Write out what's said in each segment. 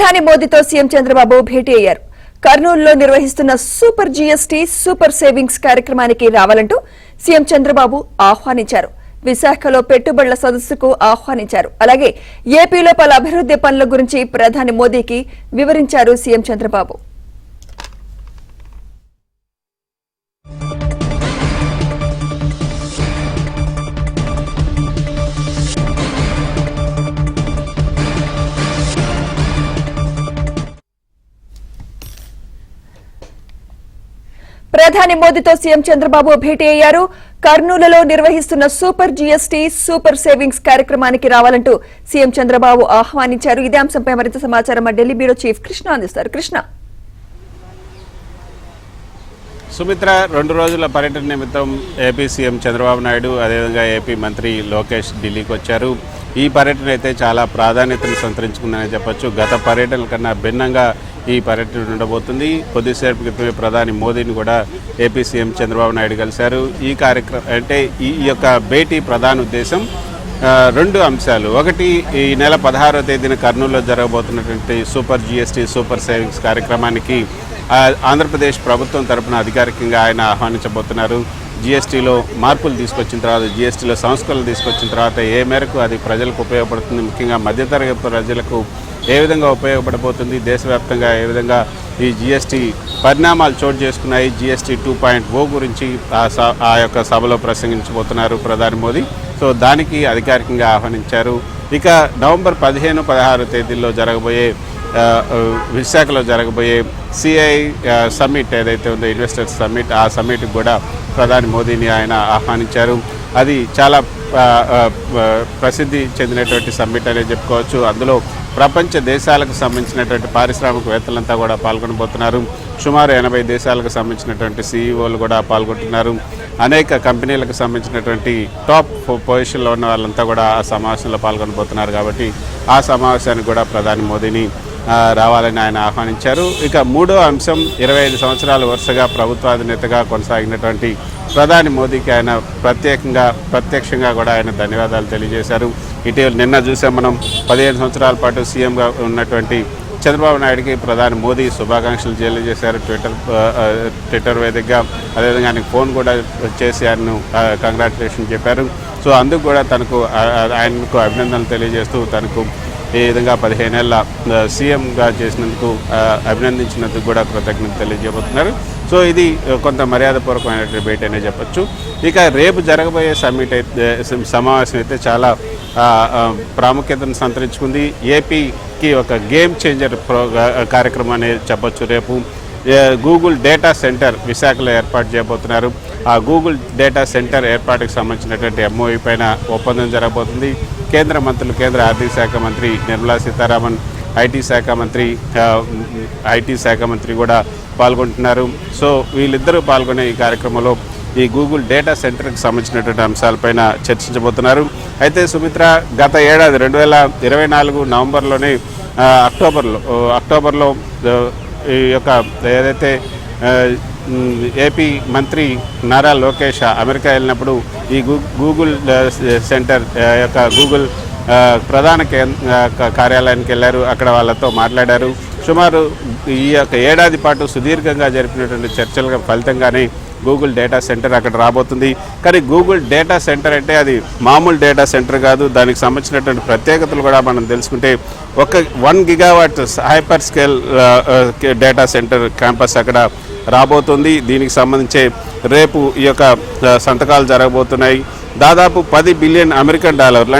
ప్రధాని మోదీతో సీఎం చంద్రబాబు భేటీ అయ్యారు. కర్నూలులో నిర్వహిస్తున్న సూపర్ జీఎస్టీ సూపర్ సేవింగ్స్ కార్యక్రమానికి రావాలంటూ సీఎం చంద్రబాబు ఆహ్వానించారు. విశాఖలో పెట్టుబడుల సదస్సుకు ఆహ్వానించారు. అలాగే ఏపీలో పలు అభివృద్ధి పనుల గురించి ప్రధాని మోదీకి వివరించారు సీఎం చంద్రబాబు. ప్రధాని మోదీతో సీఎం చంద్రబాబు భేటీ అయ్యారు. కర్నూలులో నిర్వహిస్తున్న సూపర్ జీఎస్టీ సూపర్ సేవింగ్స్ కార్యక్రమానికి రావాలంటూ సీఎం చంద్రబాబు ఆహ్వానించారు. ఇదే అంశంపై మరింత సమాచారం మా ఢిల్లీ బ్యూరో చీఫ్ కృష్ణ అందిస్తారు. కృష్ణ. సుమిత్ర, 2 రోజుల పర్యటన నిమిత్తం ఏపీ సీఎం చంద్రబాబు నాయుడు అదేవిధంగా ఏపీ మంత్రి లోకేష్ ఢిల్లీకి వచ్చారు. ఈ పర్యటన అయితే చాలా ప్రాధాన్యతను సంతరించుకుందని చెప్పొచ్చు. గత పర్యటనల కన్నా భిన్నంగా ఈ పర్యటన ఉండబోతుంది. కొద్దిసేపు క్రితమే ప్రధాని మోదీని కూడా ఏపీ సీఎం చంద్రబాబు నాయుడు కలిశారు. ఈ కార్యక్రమం అంటే ఈ యొక్క భేటీ ప్రధాన ఉద్దేశం 2 అంశాలు. ఒకటి, ఈ నెల 16వ తేదీన కర్నూలులో జరగబోతున్నటువంటి సూపర్ జీఎస్టీ సూపర్ సేవింగ్స్ కార్యక్రమానికి ఆంధ్రప్రదేశ్ ప్రభుత్వం తరపున అధికారికంగా ఆయన ఆహ్వానించబోతున్నారు. జీఎస్టీలో మార్పులు తీసుకొచ్చిన తర్వాత, జీఎస్టీలో సంస్కరణలు తీసుకొచ్చిన తర్వాత ఏ మేరకు అది ప్రజలకు ఉపయోగపడుతుంది, ముఖ్యంగా మధ్యతరగతి ప్రజలకు ఏ విధంగా ఉపయోగపడబోతుంది, దేశవ్యాప్తంగా ఏ విధంగా ఈ జీఎస్టీ పరిణామాలు చోటు చేసుకున్నాయి, జీఎస్టీ 2.0 గురించి ఆ యొక్క సభలో ప్రసంగించబోతున్నారు ప్రధాని మోదీ. సో దానికి అధికారికంగా ఆహ్వానించారు. ఇక నవంబర్ 15, 16 తేదీల్లో జరగబోయే విశాఖలో జరగబోయే సిఐ సమ్మిట్ ఏదైతే ఉందో, ఇన్వెస్టర్స్ సమ్మిట్, ఆ సమ్మిట్కి కూడా ప్రధాని మోదీని ఆయన ఆహ్వానించారు. అది చాలా ప్రసిద్ధి చెందినటువంటి సమ్మిట్ అనేది చెప్పుకోవచ్చు. అందులో ప్రపంచ దేశాలకు సంబంధించినటువంటి పారిశ్రామికవేత్తలంతా కూడా పాల్గొనబోతున్నారు. సుమారు 80 దేశాలకు సంబంధించినటువంటి సీఈఓలు కూడా పాల్గొంటున్నారు. అనేక కంపెనీలకు సంబంధించినటువంటి టాప్ పొజిషన్లో ఉన్న వాళ్ళంతా కూడా ఆ సమావేశంలో పాల్గొనబోతున్నారు. కాబట్టి ఆ సమావేశానికి కూడా ప్రధాని మోదీని రావాలని ఆయన ఆహ్వానించారు. ఇక 3వ అంశం, 25 సంవత్సరాలు వరుసగా ప్రభుత్వాధినేతగా కొనసాగినటువంటి ప్రధాని మోదీకి ఆయన ప్రత్యక్షంగా కూడా ఆయన ధన్యవాదాలు తెలియజేశారు. ఇటీవల నిన్న చూసాం మనం, 15 సంవత్సరాల పాటు సీఎంగా ఉన్నటువంటి చంద్రబాబు నాయుడికి ప్రధాని మోదీ శుభాకాంక్షలు తెలియజేశారు ట్విట్టర్ వేదికగా. అదేవిధంగా ఆయనకు ఫోన్ కూడా చేసి ఆయనను కంగ్రాచులేషన్ చెప్పారు. సో అందుకు కూడా ఆయనకు అభినందనలు తెలియజేస్తూ తనకు ఈ విధంగా 15 ఏళ్ల సీఎంగా చేసినందుకు అభినందించినందుకు కూడా కృతజ్ఞత తెలియజేయబోతున్నారు. సో ఇది కొంత మర్యాదపూర్వకమైనటువంటి భేటీ అనే చెప్పచ్చు. ఇక రేపు జరగబోయే సమావేశం అయితే చాలా ప్రాముఖ్యతను సంతరించుకుంది. ఏపీకి ఒక గేమ్ చేంజర్ కార్యక్రమం అనేది చెప్పచ్చు. రేపు గూగుల్ డేటా సెంటర్ విశాఖలో ఏర్పాటు చేయబోతున్నారు. ఆ గూగుల్ డేటా సెంటర్ ఏర్పాటుకు సంబంధించినటువంటి ఎంఓఈ పైన ఒప్పందం జరగబోతుంది. కేంద్ర మంత్రులు, కేంద్ర ఆర్థిక శాఖ మంత్రి నిర్మలా సీతారామన్, ఐటీ శాఖ మంత్రి కూడా పాల్గొంటున్నారు. సో వీళ్ళిద్దరూ పాల్గొనే ఈ కార్యక్రమంలో ఈ గూగుల్ డేటా సెంటర్కి సంబంధించినటువంటి అంశాలపైన చర్చించబోతున్నారు. అయితే సుమిత్ర, గత ఏడాది 2024 నవంబర్లోనే అక్టోబర్లో ఈ యొక్క ఏదైతే ఏపీ మంత్రి నారా లోకేష్ అమెరికా వెళ్ళినప్పుడు ఈ గూగుల్ సెంటర్ యొక్క గూగుల్ ప్రధాన కార్యాలయానికి వెళ్ళారు. అక్కడ వాళ్ళతో మాట్లాడారు. సుమారు ఈ యొక్క ఏడాది పాటు సుదీర్ఘంగా జరిపినటువంటి చర్చల ఫలితంగానే గూగుల్ డేటా సెంటర్ అక్కడ రాబోతుంది. కానీ గూగుల్ డేటా సెంటర్ అంటే అది మామూలు డేటా సెంటర్ కాదు. దానికి సంబంధించినటువంటి ప్రత్యేకతలు కూడా మనం తెలుసుకుంటే, 1 gigawatt hyper scale data centre campus అక్కడ రాబోతుంది. దీనికి సంబంధించి రేపు ఈ యొక్క సంతకాలు జరగబోతున్నాయి. దాదాపు $10 బిలియన్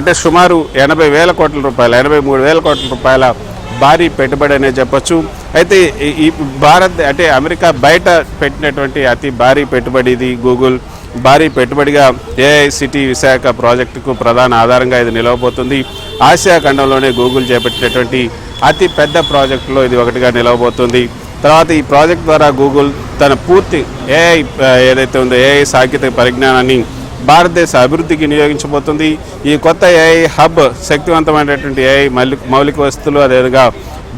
అంటే సుమారు 80,000 కోట్ల రూపాయలు, 83,000 కోట్ల రూపాయల భారీ పెట్టుబడి అనే చెప్పచ్చు. అయితే ఈ అమెరికా బయట పెట్టినటువంటి అతి భారీ పెట్టుబడి ఇది. గూగుల్ భారీ పెట్టుబడిగా ఏఐ సిటీ విశాఖ ప్రాజెక్టుకు ప్రధాన ఆధారంగా ఇది నిలవబోతుంది. ఆసియా ఖండంలోనే గూగుల్ చేపట్టినటువంటి అతి పెద్ద ప్రాజెక్టులో ఇది ఒకటిగా నిలవబోతుంది. తర్వాత ఈ ప్రాజెక్ట్ ద్వారా గూగుల్ తన పూర్తి ఏఐ ఏదైతే ఉందో ఏఐ సాంకేతిక పరిజ్ఞానాన్ని భారతదేశ అభివృద్ధికి వినియోగించబోతుంది. ఈ కొత్త ఏఐ హబ్ శక్తివంతమైనటువంటి ఏఐ మౌలిక వస్తువులు, అదేవిధంగా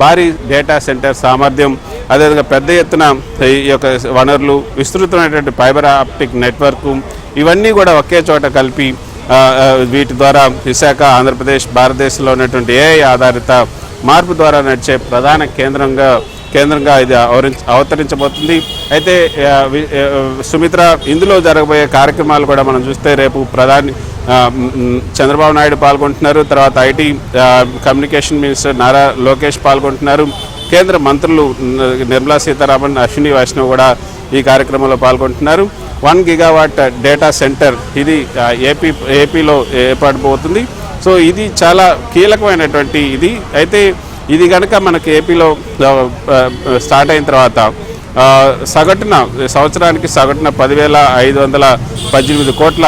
భారీ డేటా సెంటర్ సామర్థ్యం, అదేవిధంగా పెద్ద ఎత్తున ఈ యొక్క వనరులు, విస్తృతమైనటువంటి ఫైబర్ ఆప్టిక్ నెట్వర్క్, ఇవన్నీ కూడా ఒకే చోట కలిపి వీటి ద్వారా విశాఖ, ఆంధ్రప్రదేశ్, భారతదేశంలో ఉన్నటువంటి ఏఐ ఆధారిత మార్పు ద్వారా నడిచే ప్రధాన కేంద్రంగా ఇది అవతరించబోతుంది. అయితే సుమిత్ర, ఇందులో జరగబోయే కార్యక్రమాలు కూడా మనం చూస్తే రేపు ప్రధాని చంద్రబాబు నాయుడు పాల్గొంటున్నారు. తర్వాత IT communication minister Nara Lokesh పాల్గొంటున్నారు. కేంద్ర మంత్రులు నిర్మలా సీతారామన్, అశ్విని వైష్ణవ్ కూడా ఈ కార్యక్రమంలో పాల్గొంటున్నారు. 1 గిగావాట్ డేటా సెంటర్ ఇది ఏపీలో ఏర్పడబోతుంది. సో ఇది చాలా కీలకమైనటువంటి ఇది. అయితే ఇది కనుక మనకి ఏపీలో స్టార్ట్ అయిన తర్వాత సంవత్సరానికి సగటున 10,518 కోట్ల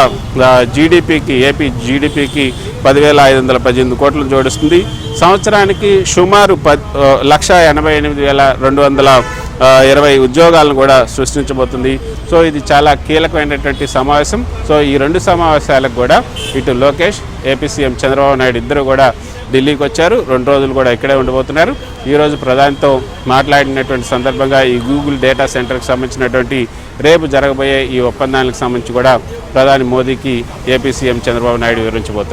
జీడిపికి, ఏపీ జీడిపికి 10,518 కోట్లను జోడిస్తుంది. సంవత్సరానికి సుమారు 1,88,220 ఉద్యోగాలను కూడా సృష్టించబోతుంది. సో ఇది చాలా కీలకమైనటువంటి సమావేశం. సో ఈ 2 సమావేశాలకు కూడా ఇటు లోకేష్, ఏపీ సీఎం చంద్రబాబు నాయుడు ఇద్దరు కూడా ఢిల్లీకి వచ్చారు. 2 రోజులు కూడా ఇక్కడే ఉండబోతున్నారు. ఈరోజు ప్రధానితో మాట్లాడినటువంటి సందర్భంగా ఈ గూగుల్ డేటా సెంటర్కి సంబంధించినటువంటి రేపు జరగబోయే ఈ ఒప్పందానికి సంబంధించి కూడా ప్రధాని మోదీకి ఏపీ సీఎం చంద్రబాబు నాయుడు వివరించబోతున్నారు.